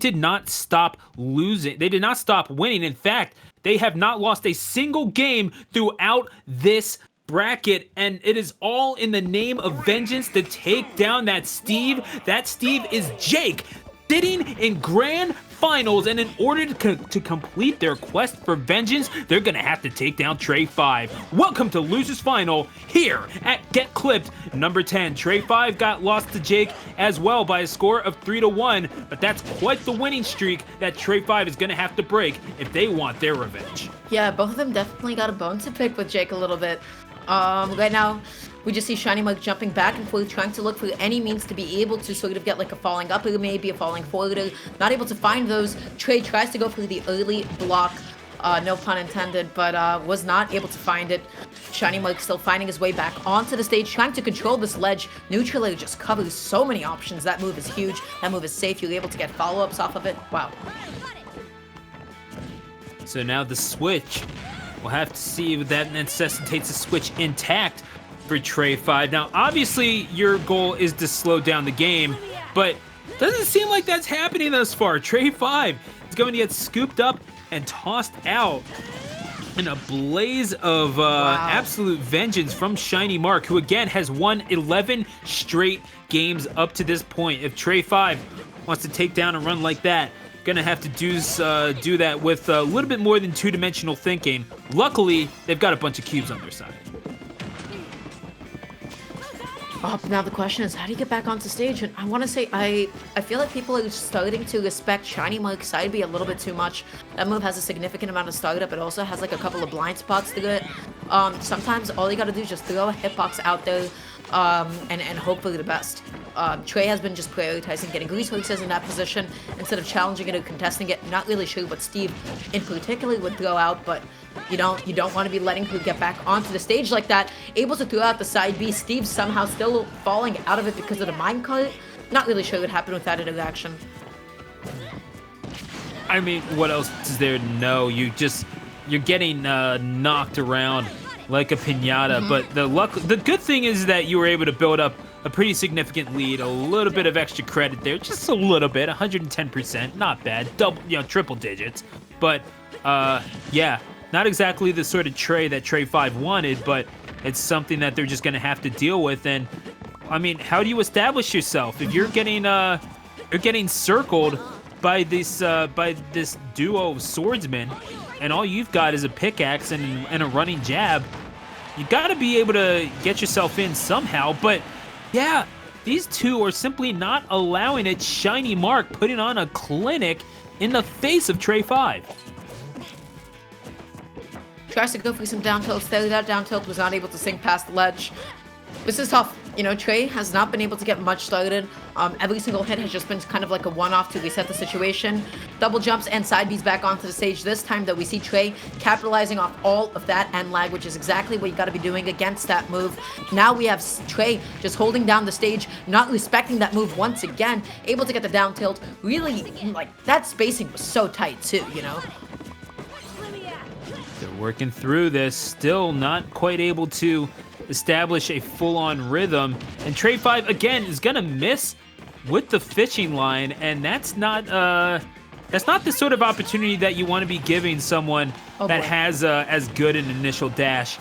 did not stop losing. They did not stop winning. In fact, they have not lost a single game throughout this bracket, and it is all in the name of vengeance to take down that Steve. That Steve is Jake, sitting in grand finals, and in order to complete their quest for vengeance, they're gonna have to take down Trey 5. Welcome to Losers Final here at Get Clipped number 10. Trey 5 got lost to Jake as well by a score of 3-1, but that's quite the winning streak that Trey 5 is gonna have to break if they want their revenge. Yeah, both of them definitely got a bone to pick with Jake a little bit. Right now, we just see ShinyMark jumping back and forth, trying to look for any means to be able to sort of get like a falling up, or maybe a falling forward. Not able to find those. Trey tries to go for the early block, no pun intended, but was not able to find it. ShinyMark still finding his way back onto the stage, trying to control this ledge. Neutral just covers so many options. That move is huge. That move is safe. You're able to get follow-ups off of it. Wow. So now the switch. We'll have to see if that necessitates a switch intact for Trey 5. Now, obviously, your goal is to slow down the game, but doesn't seem like that's happening thus far. Trey 5 is going to get scooped up and tossed out in a blaze of absolute vengeance from ShinyMark, who again has won 11 straight games up to this point. If Trey 5 wants to take down a run like that, gonna have to do that with a little bit more than two-dimensional thinking. Luckily, they've got a bunch of cubes on their side. Now the question is, how do you get back onto stage? And I want to say, I feel like people are starting to respect ShinyMark's side B a little bit too much. That move has a significant amount of startup. It also has like a couple of blind spots to it. Sometimes all you gotta do is just throw a hitbox out there and hope for the best. Trey has been just prioritizing getting resources in that position instead of challenging it or contesting it. Not really sure what Steve in particular would throw out, but you don't want to be letting him get back onto the stage like that. Able to throw out the side B. Steve somehow still falling out of it because of the minecart. Not really sure what happened with that interaction. I mean, what else is there to know? You're getting knocked around like a piñata, but the good thing is that you were able to build up a pretty significant lead, a little bit of extra credit there, just a little bit, 110%, not bad, triple digits, but yeah, not exactly the sort of Trey that Trey 5 wanted, but it's something that they're just gonna have to deal with. And I mean, how do you establish yourself if you're getting circled by this duo of swordsmen, and all you've got is a pickaxe and a running jab? You gotta be able to get yourself in somehow, but yeah, these two are simply not allowing it. ShinyMark putting on a clinic in the face of Trey 5. Tries to go for some down tilts there. That down tilt was not able to sink past the ledge. This is tough. You know, Trey has not been able to get much started. Every single hit has just been kind of like a one-off to reset the situation. Double jumps and side Bs back onto the stage. This time, though, we see Trey capitalizing off all of that end lag, which is exactly what you got to be doing against that move. Now we have Trey just holding down the stage, not respecting that move once again, able to get the down tilt. Really, like, that spacing was so tight, too, you know? They're working through this, still not quite able to establish a full-on rhythm, and Trey 5 again is gonna miss with the fishing line, and that's not the sort of opportunity that you want to be giving someone that has as good an initial dash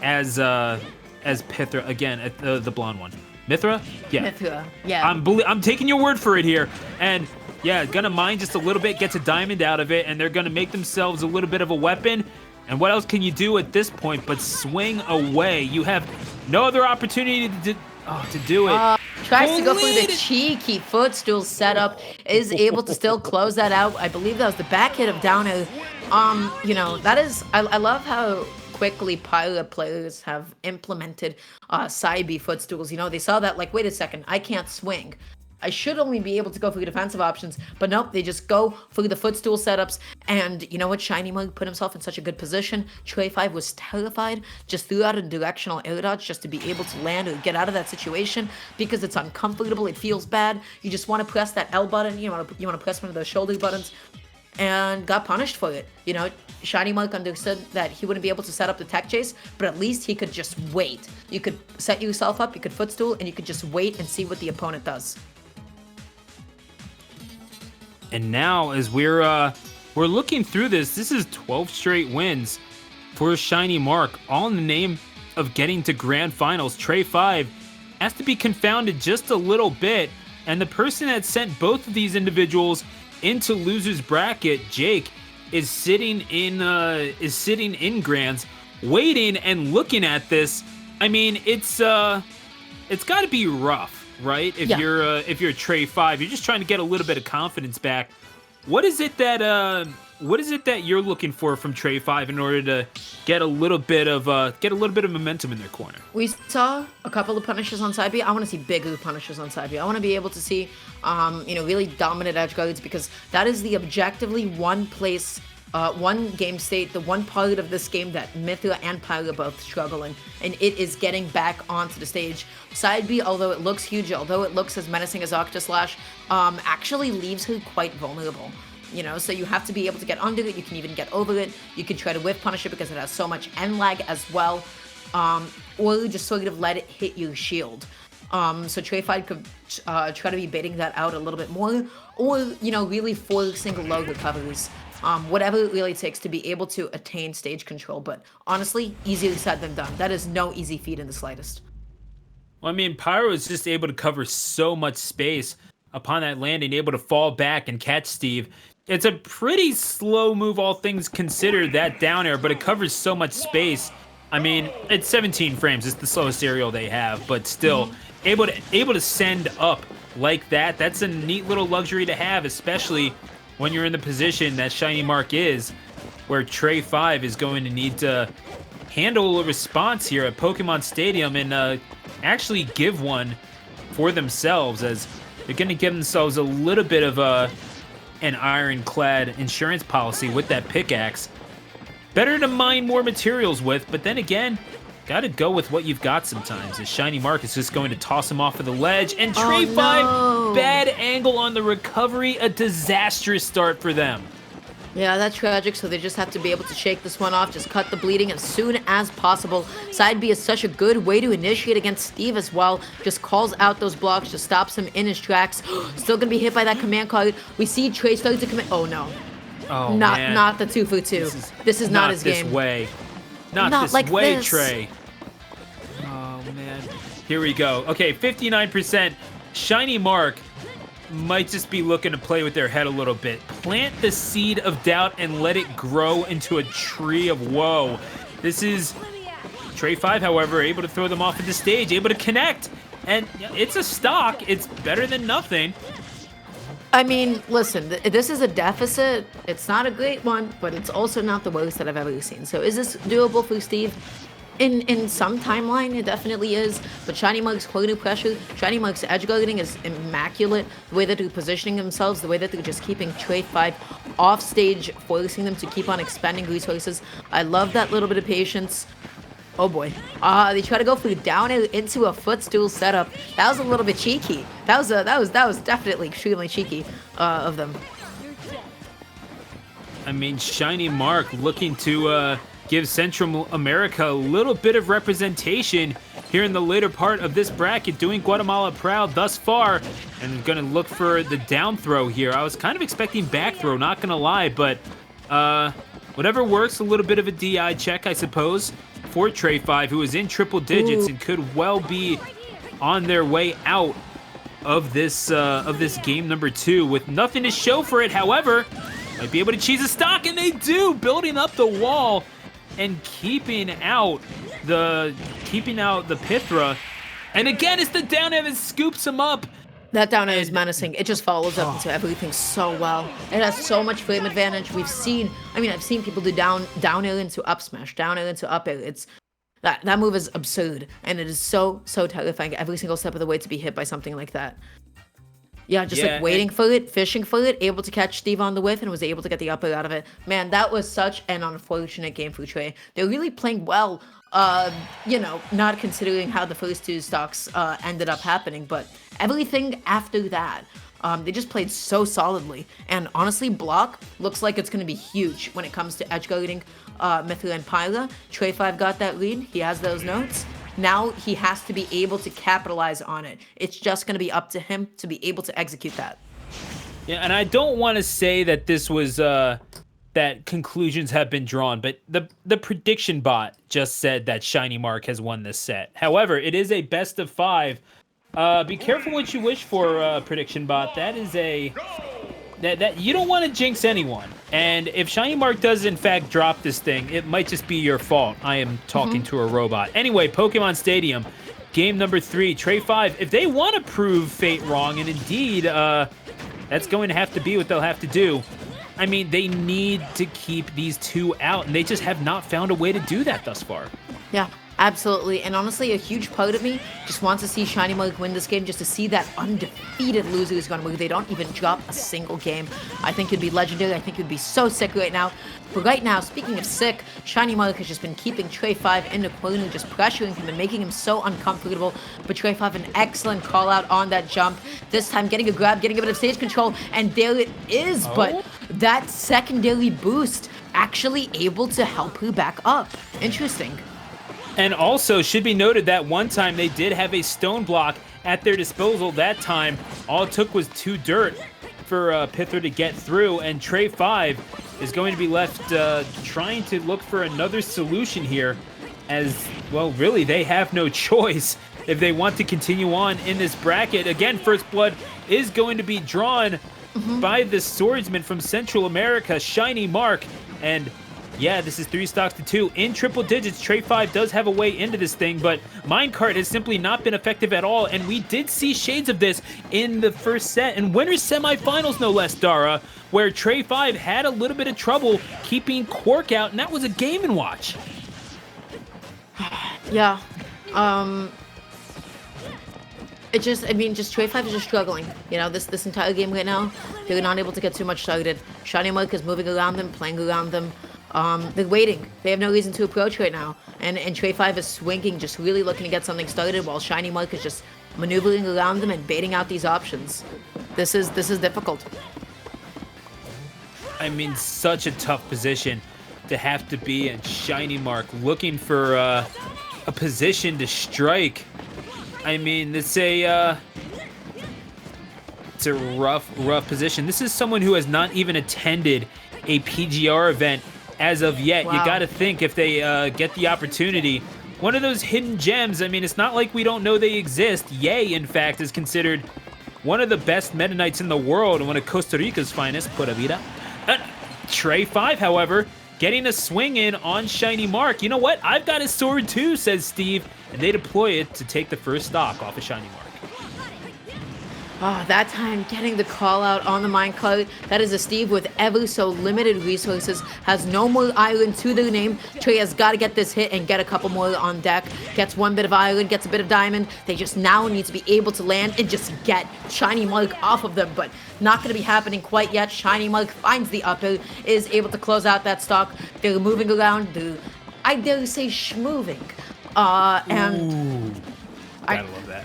as Pyra, again, the blonde one. Mythra? Yeah. Mythra, yeah. I'm taking your word for it here, and yeah, gonna mine just a little bit, gets a diamond out of it, and they're gonna make themselves a little bit of a weapon. And what else can you do at this point but swing away? You have no other opportunity to do it. Tries to go for the cheeky footstool setup, is able to still close that out. I believe that was the back hit of down air. You know, that is, I love how quickly Pyra players have implemented side B footstools. You know, they saw that like, wait a second, I can't swing. I should only be able to go for defensive options, but nope, they just go for the footstool setups. And you know what? ShinyMark put himself in such a good position. Trey 5 was terrified, just threw out a directional air dodge just to be able to land or get out of that situation because it's uncomfortable. It feels bad. You just want to press that L button. You want to press one of those shoulder buttons, and got punished for it. You know, ShinyMark understood that he wouldn't be able to set up the tech chase, but at least he could just wait. You could set yourself up, you could footstool, and you could just wait and see what the opponent does. And now, as we're looking through this is 12 straight wins for ShinyMark, all in the name of getting to grand finals. Trey 5 has to be confounded just a little bit, and the person that sent both of these individuals into losers bracket, Jake, is sitting in grands, waiting and looking at this. I mean, it's got to be rough, right? If you're Trey 5, you're just trying to get a little bit of confidence back. What is it that you're looking for from Trey 5 in order to get a little bit of momentum in their corner? We saw a couple of punishes on side B. I want to see bigger punishes on side B. I want to be able to see, really dominant edge guards, because that is the objectively one game state, the one part of this game that Mythra and Pyra both struggle in, and it is getting back onto the stage. Side B, although it looks huge, although it looks as menacing as Octaslash, actually leaves her quite vulnerable. So you have to be able to get under it. You can even get over it. You can try to whiff punish it because it has so much end lag as well, or just sort of let it hit your shield. So Trey 5 could try to be baiting that out a little bit more, or really forcing low recoveries. Whatever it really takes to be able to attain stage control. But honestly, easier said than done. That is no easy feat in the slightest. Well, I mean, Pyra was just able to cover so much space upon that landing, able to fall back and catch Steve. It's a pretty slow move, all things considered, that down air, but it covers so much space. I mean, it's 17 frames. It's the slowest aerial they have, but still able to send up like that. That's a neat little luxury to have, especially when you're in the position that ShinyMark is, where Trey 5 is going to need to handle a response here at Pokemon Stadium and actually give one for themselves, as they're going to give themselves a little bit of an ironclad insurance policy with that pickaxe. Better to mine more materials with, but then again, gotta go with what you've got sometimes. As ShinyMark is just going to toss him off of the ledge, and Trey 5, bad angle on the recovery, a disastrous start for them. Yeah, that's tragic, so they just have to be able to shake this one off, just cut the bleeding as soon as possible. Side B is such a good way to initiate against Steve as well. Just calls out those blocks, just stops him in his tracks. Still gonna be hit by that command card. We see Trey start to commit. Oh no. Oh, man. Not the 2 for 2. This is not his game. Not this like way, this. Trey. Oh, man. Here we go. Okay, 59%. ShinyMark might just be looking to play with their head a little bit. Plant the seed of doubt and let it grow into a tree of woe. This is Trey 5, however, able to throw them off of the stage, able to connect. And it's a stock. It's better than nothing. I mean, listen, this is a deficit. It's not a great one, but it's also not the worst that I've ever seen. So is this doable for Steve? In some timeline, it definitely is. But ShinyMark's corner pressure, ShinyMark's edge guarding is immaculate. The way that they're positioning themselves, the way that they're just keeping Trey 5 off stage, forcing them to keep on expending resources. I love that little bit of patience. Oh boy. They try to go for down into a footstool setup. That was a little bit cheeky. That was definitely extremely cheeky of them. I mean, ShinyMark looking to give Central America a little bit of representation here in the later part of this bracket, doing Guatemala proud thus far, and gonna look for the down throw here. I was kind of expecting back throw, not gonna lie, but whatever works, a little bit of a DI check, I suppose, for Trey 5, who is in triple digits and could well be on their way out of this game number 2 with nothing to show for it. However, might be able to cheese a stock, and they do, building up the wall and keeping out the Mythra. And again, it's the down air that scoops him up. That down air is menacing. It just follows up into everything so well. It has so much frame advantage. I've seen people do down air into up smash, down air into up air. It's that move is absurd, and it is so terrifying every single step of the way to be hit by something like that. Yeah, just like waiting for it, fishing for it, able to catch Steve on the whiff, and was able to get the up air out of it. Man, that was such an unfortunate game for Trey. They're really playing well, not considering how the first 2 stocks ended up happening, but everything after that, they just played so solidly. And honestly, block looks like it's going to be huge when it comes to edge guarding Mythra and Pyra. Trey 5 got that lead. He has those notes. Now he has to be able to capitalize on it. It's just going to be up to him to be able to execute that. Yeah, and I don't want to say that this was that conclusions have been drawn, but the prediction bot just said that ShinyMark has won this set. However, it is a best of 5. Be careful what you wish for, prediction bot. That is a that you don't want to jinx anyone. And if ShinyMark does in fact drop this thing, it might just be your fault. I am talking to a robot. Anyway, Pokemon Stadium, game number 3, Trey 5. If they want to prove Fate wrong, and indeed, that's going to have to be what they'll have to do. I mean, they need to keep these two out, and they just have not found a way to do that thus far. Yeah, absolutely. And honestly, a huge part of me just wants to see ShinyMark win this game, just to see that undefeated loser is going to move. They don't even drop a single game. I think it'd be legendary. I think it'd be so sick right now. But right now, speaking of sick, ShinyMark has just been keeping Trey 5 in the corner, just pressuring him and making him so uncomfortable. But Trey 5, an excellent call out on that jump. This time getting a grab, getting a bit of stage control, and there it is. Oh. But that secondary boost actually able to help her back up. Interesting. And also, should be noted that one time they did have a stone block at their disposal. That time, all it took was 2 dirt for Mythra to get through, and Trey 5 is going to be left trying to look for another solution here, as, well, really, they have no choice if they want to continue on in this bracket. Again, First Blood is going to be drawn by the swordsman from Central America, ShinyMark, and yeah, this is 3 stocks to 2 in triple digits. Trey 5 does have a way into this thing, but Minecart has simply not been effective at all, and we did see shades of this in the first set, and winners semifinals no less, Dara, where Trey 5 had a little bit of trouble keeping Quark out, and that was a Game & Watch. Yeah. Just Trey 5 is just struggling. You know, this entire game right now, they're not able to get too much started. ShinyMark is moving around them, playing around them. They're waiting. They have no reason to approach right now. And Trey 5 is swinging, just really looking to get something started, while ShinyMark is just maneuvering around them and baiting out these options. This is difficult. I mean, such a tough position to have to be in. ShinyMark looking for a position to strike. I mean, it's a rough position. This is someone who has not even attended a PGR event as of yet. Wow. You got to think, if they get the opportunity, one of those hidden gems. I mean, it's not like we don't know they exist. Ye, in fact, is considered one of the best Meta Knights in the world and one of Costa Rica's finest. Pura vida. Trey 5, however, getting a swing in on ShinyMark. You know what? I've got his sword too, says Steve, and they deploy it to take the first stock off of ShinyMark. That time getting the call out on the minecart. That is a Steve with ever so limited resources, has no more island to their name. Trey has got to get this hit and get a couple more on deck. Gets 1 bit of island, gets a bit of diamond. They just now need to be able to land and just get ShinyMark off of them, but not going to be happening quite yet. ShinyMark finds the upper, is able to close out that stock. They're moving around. I dare say schmoving. Ooh, gotta love that.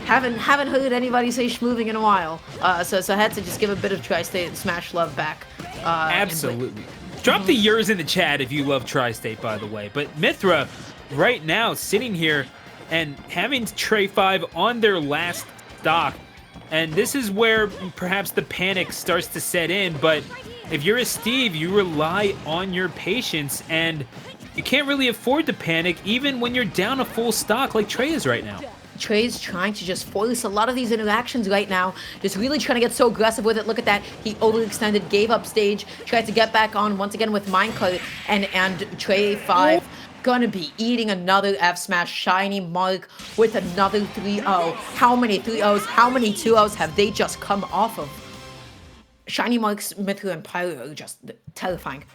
Haven't heard anybody say schmoving in a while, so I had to just give a bit of Tri-State Smash love back. Absolutely. Drop the yours in the chat if you love Tri-State, by the way. But Mythra, right now, sitting here and having Trey 5 on their last stock, and this is where perhaps the panic starts to set in. But if you're a Steve, you rely on your patience, and you can't really afford to panic even when you're down a full stock like Trey is right now. Trey's trying to just force a lot of these interactions right now, just really trying to get so aggressive with it. Look at that. He overextended, gave up stage, tried to get back on once again with Minecart, and Trey 5 gonna be eating another F smash. ShinyMark with another 3-0. How many 3-0s, how many 2-0s have they just come off of? ShinyMark's Mythra and Pyra are just terrifying.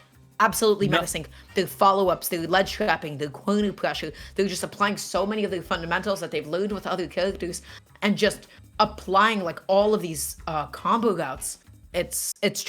Absolutely menacing. Their follow-ups, their ledge trapping, their corner pressure, they're just applying so many of their fundamentals that they've learned with other characters and just applying like all of these combo routes. It's